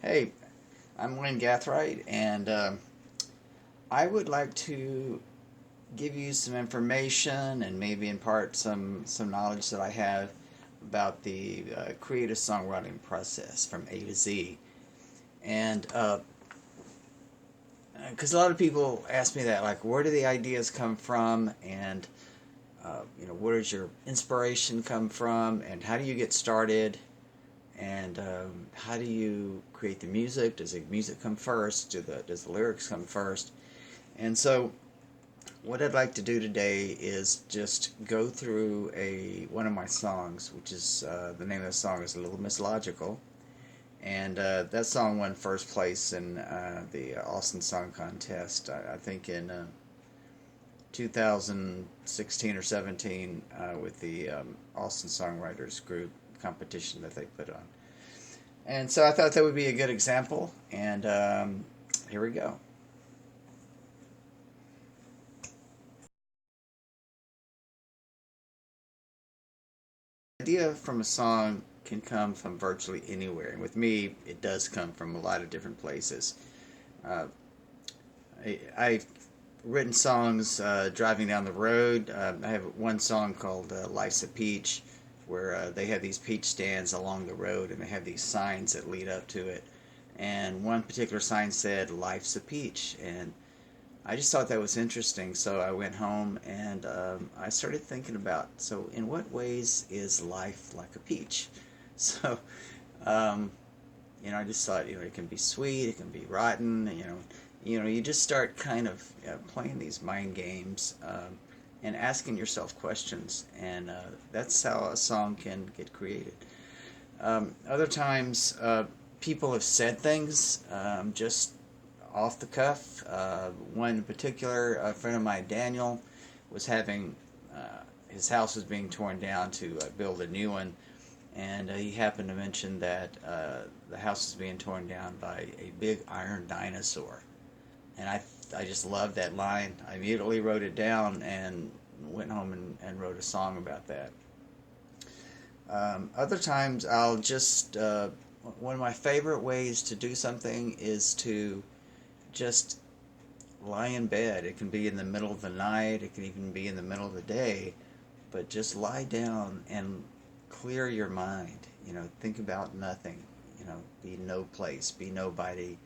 Hey, I'm Gathright, and I would like to give you some information and maybe impart some knowledge that I have about the creative songwriting process from A to Z. And because a lot of people ask me that, like, where do the ideas come from, and where does your inspiration come from, and how do you get started? And how do you create the music? Does the music come first? Does the lyrics come first? And so, what I'd like to do today is just go through a one of my songs, which is the name of the song is A Little Miss Logical, and that song won first place in the Austin Song Contest. I think in 2016 or 17 with the Austin Songwriters group competition that they put on. And so I thought that would be a good example, and here we go. The idea from a song can come from virtually anywhere, and with me, it does come from a lot of different places. Uh, I've written songs driving down the road. I have one song called Life's a Peach, where they have these peach stands along the road, and they have these signs that lead up to it. And one particular sign said, Life's a Peach. And I just thought that was interesting, so I went home and I started thinking about, so in what ways is life like a peach? So, um, I just thought, it can be sweet, it can be rotten, you just start kind of playing these mind games and asking yourself questions, and that's how a song can get created. Other times, people have said things just off the cuff. One in particular, a friend of mine, Daniel, was having his house was being torn down to build a new one, and he happened to mention that the house is being torn down by a big iron dinosaur, and I just loved that line. I immediately wrote it down and went home and wrote a song about that. Other times, I'll just one of my favorite ways to do something is to just lie in bed. It can be in the middle of the night, it can even be in the middle of the day, but just lie down and clear your mind. Think about nothing. Be no place, be nobody.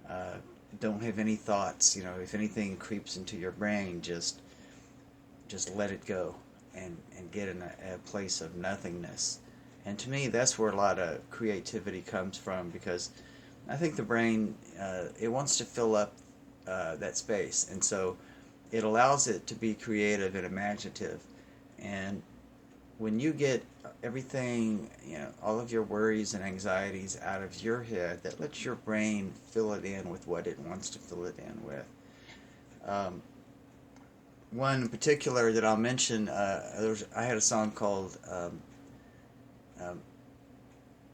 Uh, don't have any thoughts. If anything creeps into your brain, just let it go and get in a place of nothingness. And to me, that's where a lot of creativity comes from, because I think the brain it wants to fill up that space, and so it allows it to be creative and imaginative. And when you get everything, all of your worries and anxieties out of your head, that lets your brain fill it in with what it wants to fill it in with. Um, One in particular that I'll mention, I had a song called um,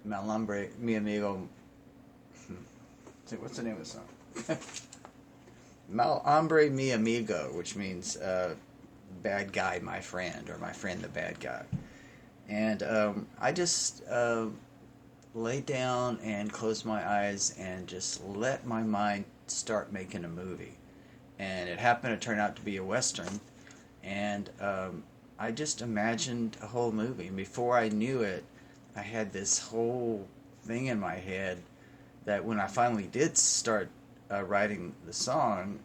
Malambre Mi Amigo. What's the name of the song? Mal Hombre Mi Amigo, which means bad guy, my friend, or my friend, the bad guy. And I just lay down and close my eyes and just let my mind start making a movie. And it happened to turn out to be a Western. And I just imagined a whole movie. And before I knew it, I had this whole thing in my head that when I finally did start writing the song,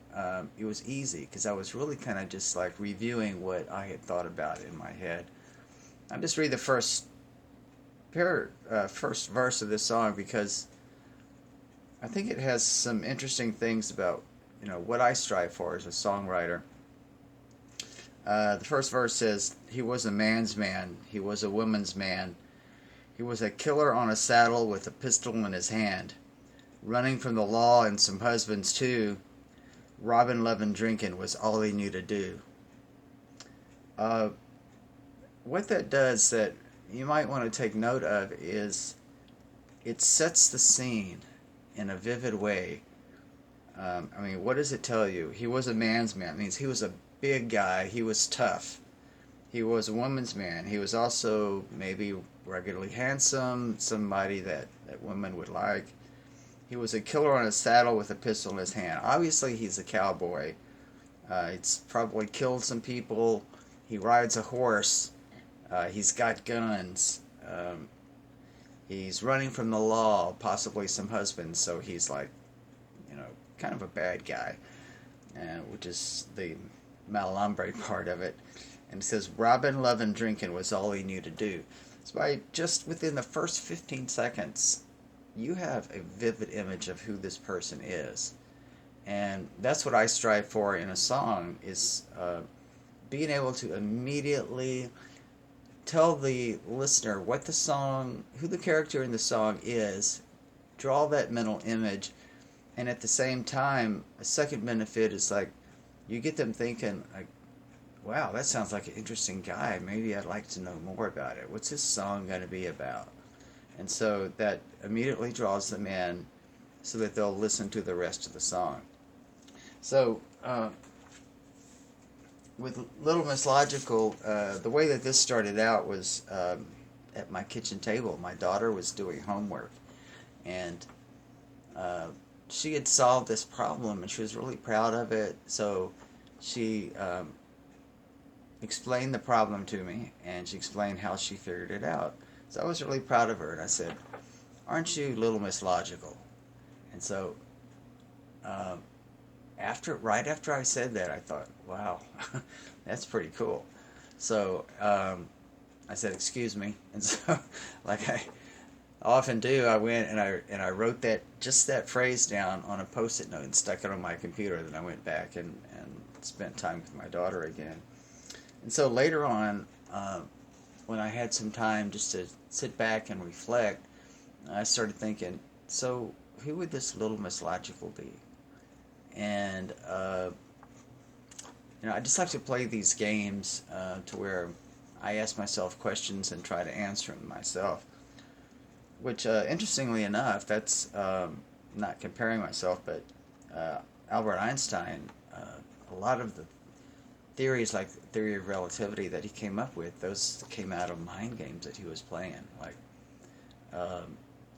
it was easy because I was really kind of just like reviewing what I had thought about in my head. I'll just read the first verse of this song, because I think it has some interesting things about what I strive for as a songwriter. The first verse says, "He was a man's man. He was a woman's man. He was a killer on a saddle with a pistol in his hand, running from the law and some husbands too. Robbing, loving, drinking was all he knew to do." Uh, what that does that you might want to take note of is it sets the scene in a vivid way. What does it tell you? He was a man's man. It means he was a big guy. He was tough. He was a woman's man. He was also maybe regularly handsome, somebody that women would like. He was a killer on a saddle with a pistol in his hand. Obviously, he's a cowboy. He's probably killed some people. He rides a horse. He's got guns. He's running from the law, possibly some husbands. So he's like, kind of a bad guy, which is the malambre part of it. And it says, robbing, loving, drinking was all he knew to do. So by just within the first 15 seconds, you have a vivid image of who this person is. And that's what I strive for in a song, is being able to immediately tell the listener what the song, who the character in the song is, draw that mental image, and at the same time, a second benefit is like, you get them thinking, like, wow, that sounds like an interesting guy. Maybe I'd like to know more about it. What's this song going to be about? And so that immediately draws them in so that they'll listen to the rest of the song. So, with Little Miss Logical, the way that this started out was at my kitchen table. My daughter was doing homework, and she had solved this problem, and she was really proud of it. So she explained the problem to me, and she explained how she figured it out. So I was really proud of her, and I said, aren't you Little Miss Logical? And so right after I said that, I thought, wow, that's pretty cool. So I said, excuse me. And so, like I often do, I went and I wrote that phrase down on a Post-it note and stuck it on my computer. Then I went back and spent time with my daughter again. And so later on, when I had some time just to sit back and reflect, I started thinking, so who would this Little Miss Logical be? And I just like to play these games to where I ask myself questions and try to answer them myself. Which, interestingly enough, that's not comparing myself, but Albert Einstein, a lot of the theories, like the theory of relativity that he came up with, those came out of mind games that he was playing. Like,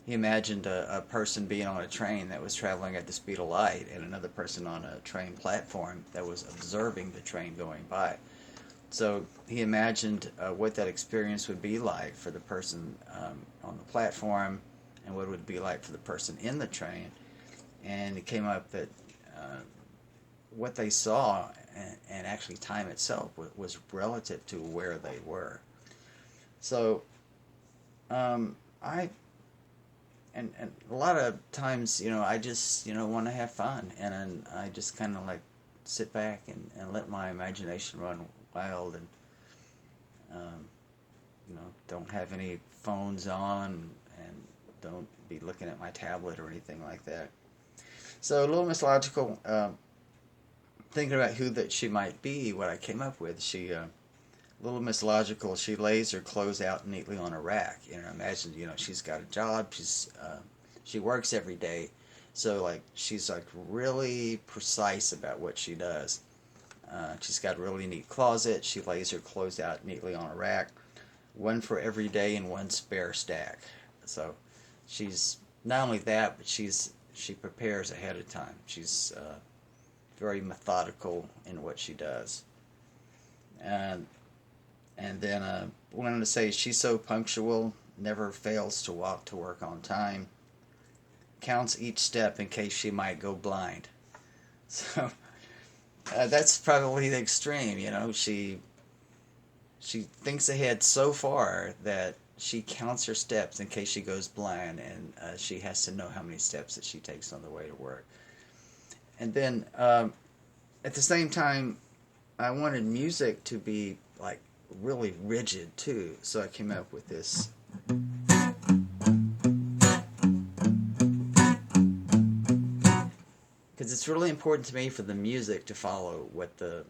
he imagined a person being on a train that was traveling at the speed of light, and another person on a train platform that was observing the train going by. So he imagined what that experience would be like for the person on the platform, and what it would be like for the person in the train. And it came up that what they saw, and actually time itself, was relative to where they were. So And a lot of times, I just, want to have fun, and I just kind of like sit back and let my imagination run wild, and don't have any phones on, and don't be looking at my tablet or anything like that. So Little Miss Logical, thinking about who that she might be, what I came up with, Little Miss Logical, she lays her clothes out neatly on a rack. Imagine, she's got a job, she works every day, so like she's like really precise about what she does. She's got a really neat closet. She lays her clothes out neatly on a rack, one for every day and one spare stack. So she's not only that, but she prepares ahead of time. She's very methodical in what she does. And then wanted to say, she's so punctual, never fails to walk to work on time, counts each step in case she might go blind. So that's probably the extreme, She thinks ahead so far that she counts her steps in case she goes blind, and she has to know how many steps that she takes on the way to work. And then at the same time, I wanted music to be like really rigid too, so I came up with this. Because it's really important to me for the music to follow what the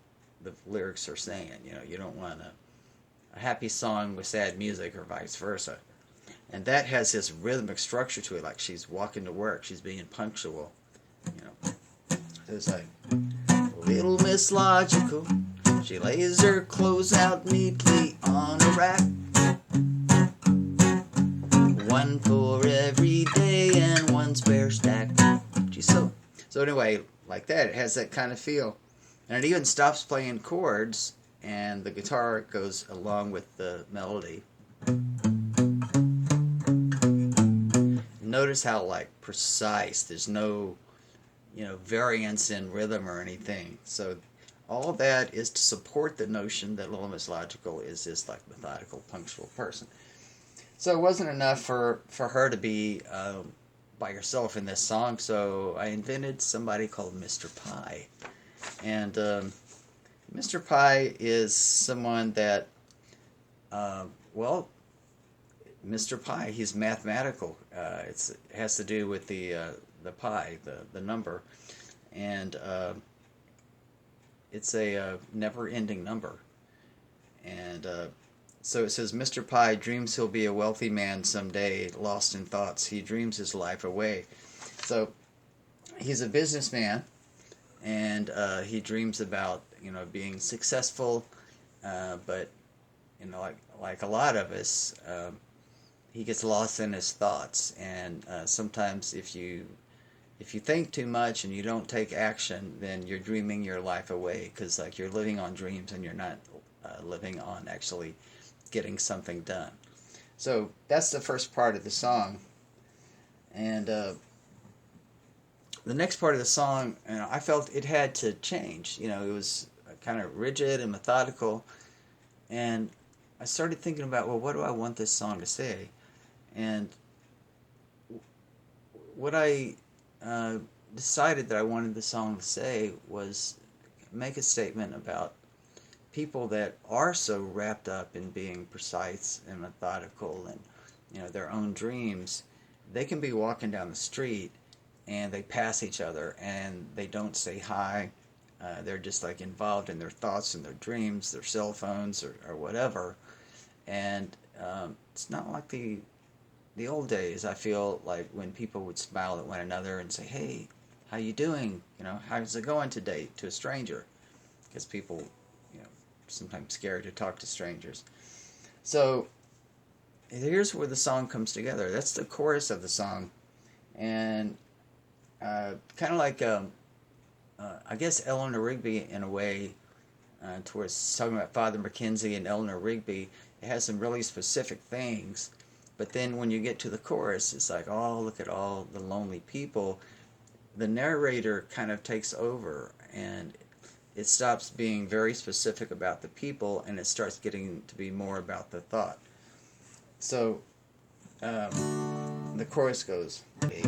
lyrics are saying. You don't want a happy song with sad music, or vice versa. And that has this rhythmic structure to it, like she's walking to work, she's being punctual. It's like, Little Miss Logical, she lays her clothes out neatly on a rack, one for every day and one spare stack. Gee, so anyway, like that, it has that kind of feel. And it even stops playing chords, and the guitar goes along with the melody. Notice how, like, precise. There's no, variance in rhythm or anything. So all of that is to support the notion that Little Miss Logical is this, like, methodical, punctual person. So it wasn't enough for her to be by herself in this song, so I invented somebody called Mr. Pi. And Mr. Pi is someone that, Mr. Pi, he's mathematical. It has to do with the pi, the number, and it's a never-ending number. And so it says, Mr. Pi dreams he'll be a wealthy man someday, lost in thoughts. He dreams his life away. So he's a businessman, and he dreams about being successful, but like a lot of us, he gets lost in his thoughts. And sometimes if you think too much and you don't take action, then you're dreaming your life away, because like you're living on dreams and you're not living on actually getting something done. So that's the first part of the song. And the next part of the song, I felt it had to change. It was kind of rigid and methodical, and I started thinking about, well, what do I want this song to say? And what I decided that I wanted the song to say was make a statement about people that are so wrapped up in being precise and methodical and their own dreams. They can be walking down the street and they pass each other and they don't say hi. They're just like involved in their thoughts and their dreams, their cell phones or whatever. And it's not like the old days. I feel like when people would smile at one another and say, "Hey, how you doing? How's it going today?" to a stranger, because people, sometimes scared to talk to strangers. So here's where the song comes together. That's the chorus of the song, and kind of like I guess Eleanor Rigby in a way, towards talking about Father Mackenzie and Eleanor Rigby. It has some really specific things. But then when you get to the chorus, it's like, oh, look at all the lonely people. The narrator kind of takes over, and it stops being very specific about the people, and it starts getting to be more about the thought. So the chorus goes, hey.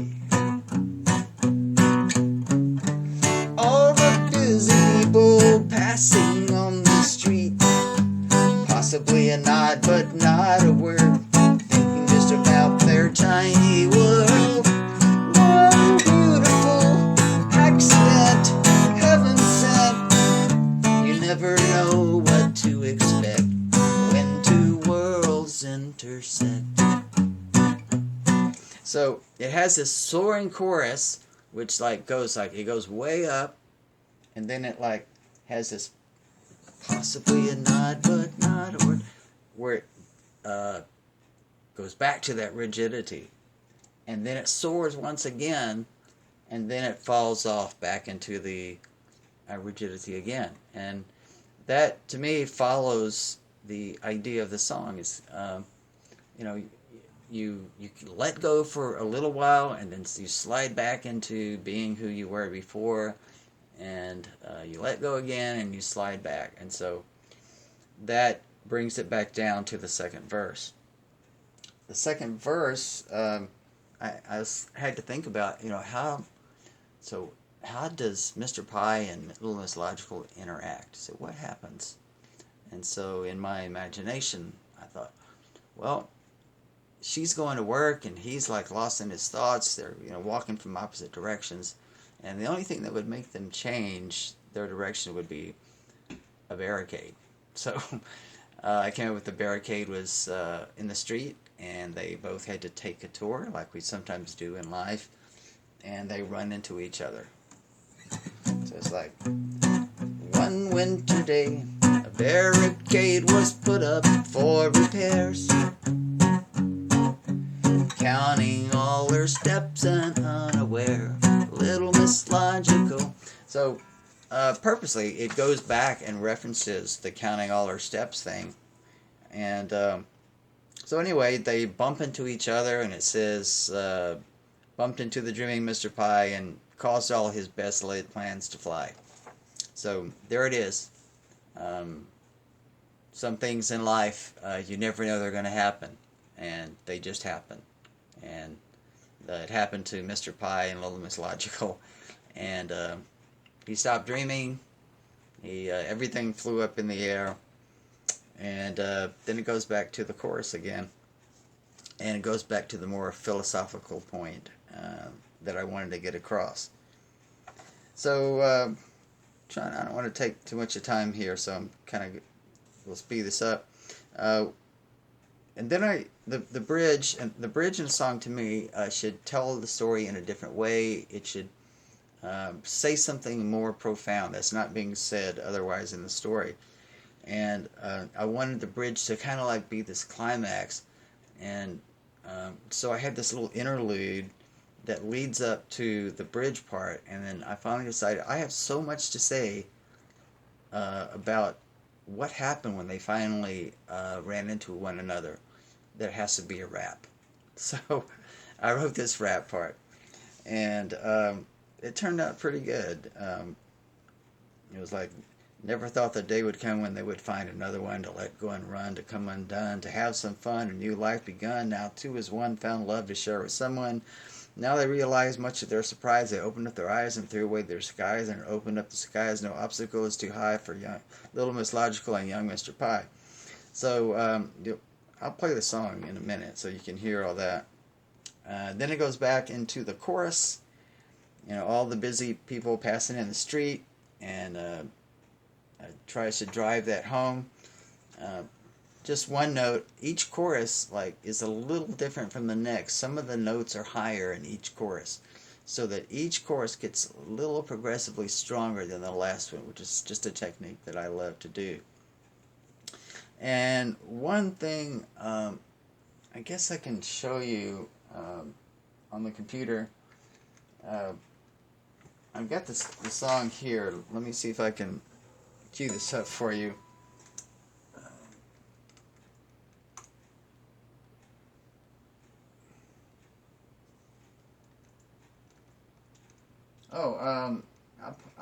All the busy people passing on the street, possibly a nod but not a word, about their tiny world. One beautiful accident, heaven sent. You never know what to expect when two worlds intersect. So it has this soaring chorus, which it goes way up, and then it has this possibly a nod but not a word, where it goes back to that rigidity, and then it soars once again, and then it falls off back into the rigidity again. And that, to me, follows the idea of the song. Is you let go for a little while, and then you slide back into being who you were before, and you let go again, and you slide back. And so that brings it back down to the second verse. The second verse, I had to think about, how does Mr. Pi and Little Miss Logical interact? So what happens? And so in my imagination, I thought, well, she's going to work and he's lost in his thoughts. They're walking from opposite directions, and the only thing that would make them change their direction would be a barricade. So I came up with the barricade was in the street, and they both had to take a tour like we sometimes do in life, and they run into each other. So it's like, one winter day, a barricade was put up for repairs. counting all her steps and unaware, little Miss Logical. So purposely, it goes back and references the counting all her steps thing. And so anyway, they bump into each other, and it says, bumped into the dreaming Mr. Pie and caused all his best laid plans to fly. So there it is. Some things in life, you never know they're going to happen, and they just happen. And it happened to Mr. Pie and Little Miss Logical, and he stopped dreaming. Everything flew up in the air, and then it goes back to the chorus again, and it goes back to the more philosophical point that I wanted to get across. So I don't want to take too much of time here, so I'm kind of we'll speed this up. And then the bridge in the song to me should tell the story in a different way. It should say something more profound that's not being said otherwise in the story. And I wanted the bridge to kind of like be this climax, and so I had this little interlude that leads up to the bridge part, and then I finally decided I have so much to say about what happened when they finally ran into one another that it has to be a rap. So I wrote this rap part, and it turned out pretty good. It was like, never thought the day would come when they would find another one to let go and run, to come undone, to have some fun, a new life begun. Now two as one, found love to share with someone. Now they realize, much to their surprise, they opened up their eyes and threw away their skies, and opened up the skies. No obstacle is too high for Little Miss Logical and young Mr. Pie. So I'll play the song in a minute so you can hear all that. Then it goes back into the chorus. You know, all the busy people passing in the street, and tries to drive that home. Just one note, each chorus is a little different from the next. Some of the notes are higher in each chorus, so that each chorus gets a little progressively stronger than the last one, which is just a technique that I love to do. And one thing, I guess I can show you on the computer. I've got the song here. Let me see if I can cue this up for you.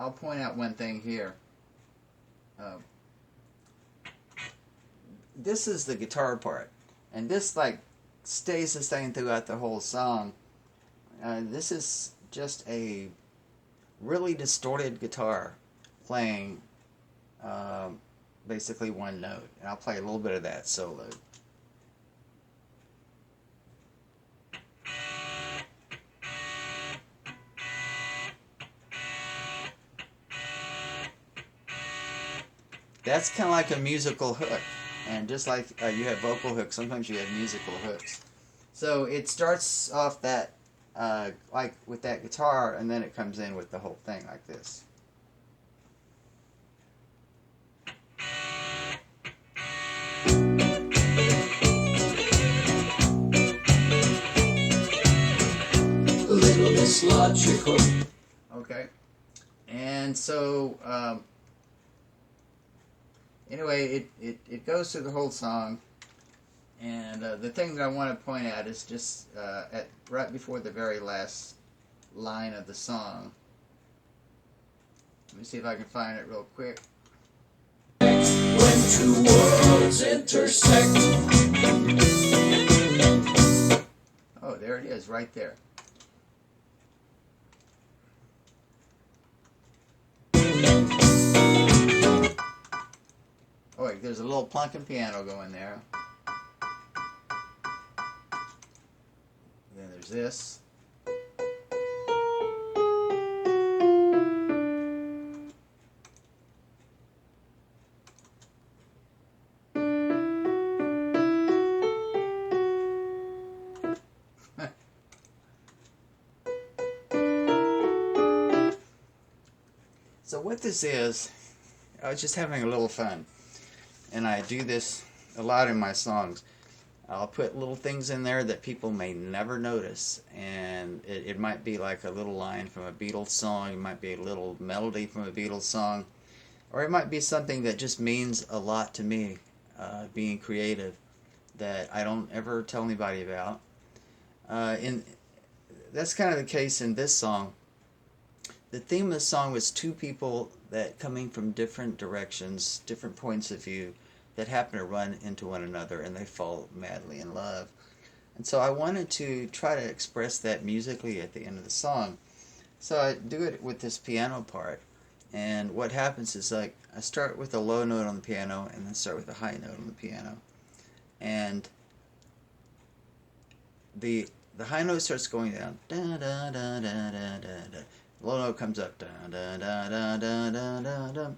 I'll point out one thing here. This is the guitar part, and this stays the same throughout the whole song. This is just a really distorted guitar playing basically one note, and I'll play a little bit of that solo. That's kind of like a musical hook, and just like you have vocal hooks, sometimes you have musical hooks. So it starts off that like with that guitar, and then it comes in with the whole thing like this. Little Miss Logical. Okay, and so anyway, it goes through the whole song, and the thing that I want to point out is just right before the very last line of the song. Let me see if I can find it real quick. When two worlds intersect. Oh, there it is, right there. Oh wait, there's a little plunking piano going there. Then there's this. So what this is, I was just having a little fun, and I do this a lot in my songs. I'll put little things in there that people may never notice, and it might be like a little line from a Beatles song, it might be a little melody from a Beatles song, or it might be something that just means a lot to me, being creative, that I don't ever tell anybody about. And that's kind of the case in this song. The theme of the song was two people that coming from different directions, different points of view, that happen to run into one another and they fall madly in love. And so I wanted to try to express that musically at the end of the song. So I do it with this piano part. And what happens is, like, I start with a low note on the piano and then start with a high note on the piano. And the high note starts going down. Da, da, da, da, da, da, da. The low note comes up. Da, da, da, da, da, da, da, da.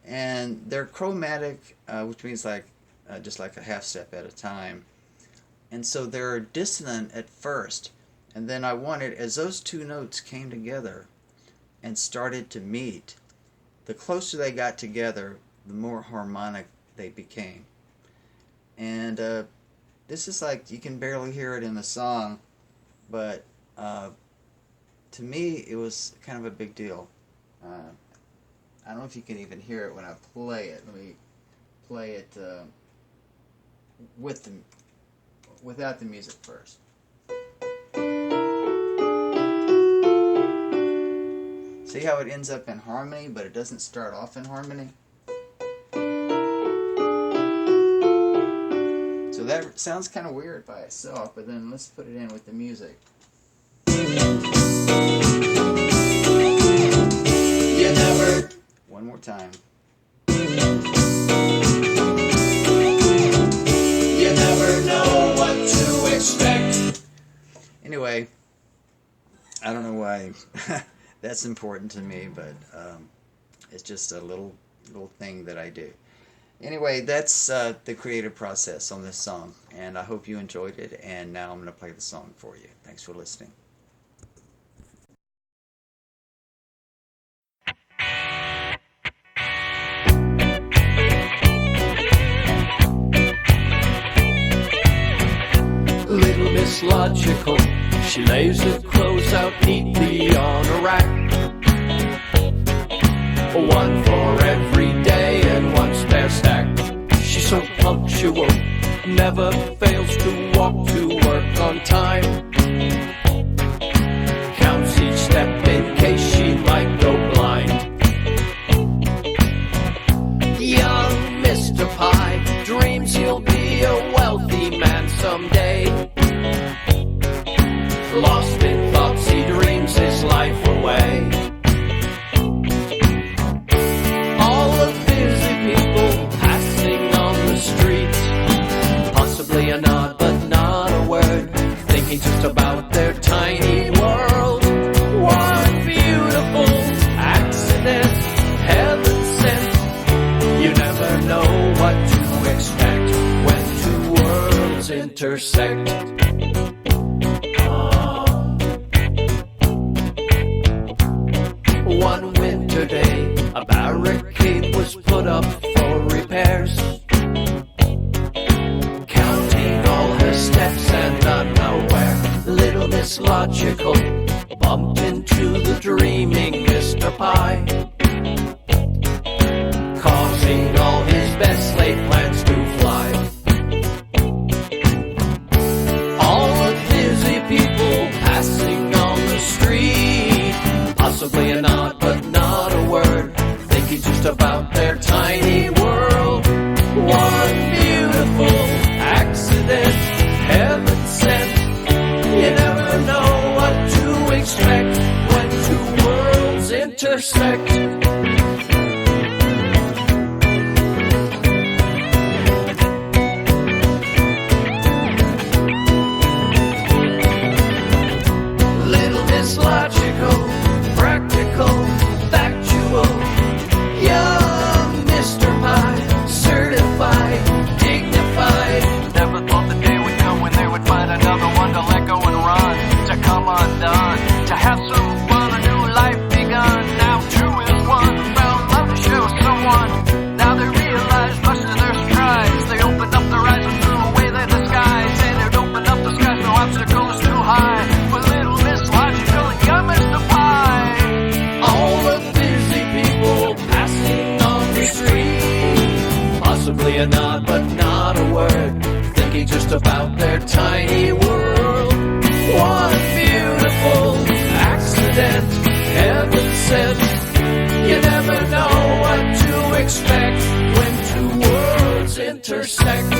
And they're chromatic, which means just like a half step at a time. And so they're dissonant at first. And then I wanted, as those two notes came together and started to meet, the closer they got together, the more harmonic they became. And this is like, you can barely hear it in the song, but to me it was kind of a big deal. I don't know if you can even hear it when I play it. Let me play it without the music first. See how it ends up in harmony, but it doesn't start off in harmony? So that sounds kind of weird by itself, but then let's put it in with the music. You never... One more time. You never know what to expect. Anyway, I don't know why that's important to me, but it's just a little thing that I do. Anyway, that's the creative process on this song, and I hope you enjoyed it, and now I'm going to play the song for you. Thanks for listening. Little Miss Logical, she lays her clothes out neatly on a rack. One for every day and one spare stack. She's so punctual, never fails to walk to work on time. Counts each step in case she might go blind. Young Mr. Pie dreams he'll be a wealthy man someday. Lost in thoughts, he dreams his life away. All the busy people passing on the street, possibly a nod but not a word, thinking just about their tiny world. One beautiful accident, heaven sent. You never know what to expect when two worlds intersect. One winter day, a barricade was put up for repairs. Counting all her steps and unaware, little Miss Logical bumped into the dreaming Mr. Pie, causing all his best laid plans to fly. All the busy people passing on the street, possibly a nod but not a word, thinking just about their tiny world. One beautiful accident, heaven sent. You never know what to expect when two worlds intersect. Little Miss Logical, practical, factual, young Mr. Possibly a nod, but not a word, thinking just about their tiny world. What beautiful accident, heaven sent. You never know what to expect when two worlds intersect.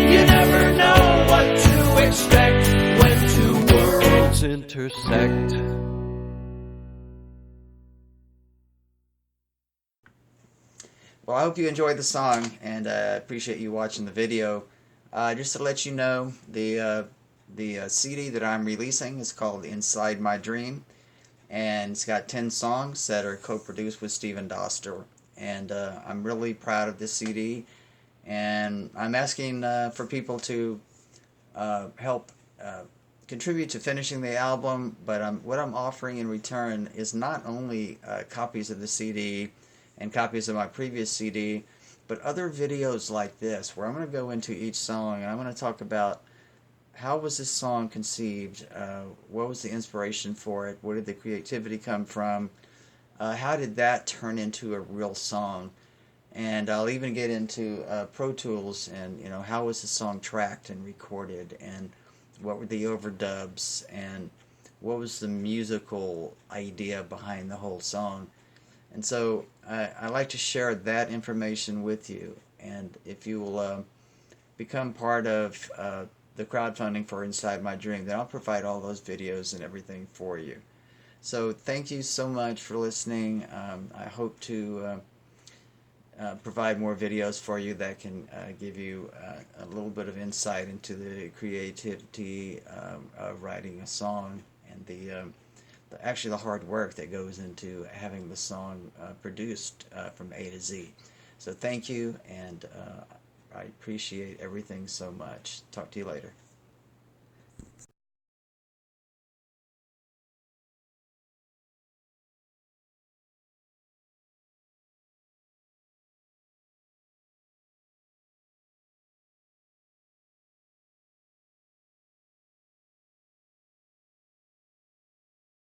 You never know what to expect when two worlds intersect. Well, I hope you enjoyed the song, and I appreciate you watching the video. Just to let you know, the CD that I'm releasing is called Inside My Dream, and it's got 10 songs that are co-produced with Stephen Doster. And I'm really proud of this CD, and I'm asking for people to help contribute to finishing the album, but what I'm offering in return is not only copies of the CD and copies of my previous CD, but other videos like this, where I'm going to go into each song and I'm going to talk about how was this song conceived, what was the inspiration for it, where did the creativity come from, how did that turn into a real song, and I'll even get into Pro Tools and how was the song tracked and recorded, and what were the overdubs, and what was the musical idea behind the whole song. And so I like to share that information with you. And if you will become part of the crowdfunding for Inside My Dream, then I'll provide all those videos and everything for you. So thank you so much for listening. I hope to provide more videos for you that can give you a little bit of insight into the creativity of writing a song, and actually the hard work that goes into having the song produced from A to Z. So thank you, and I appreciate everything so much. Talk to you later.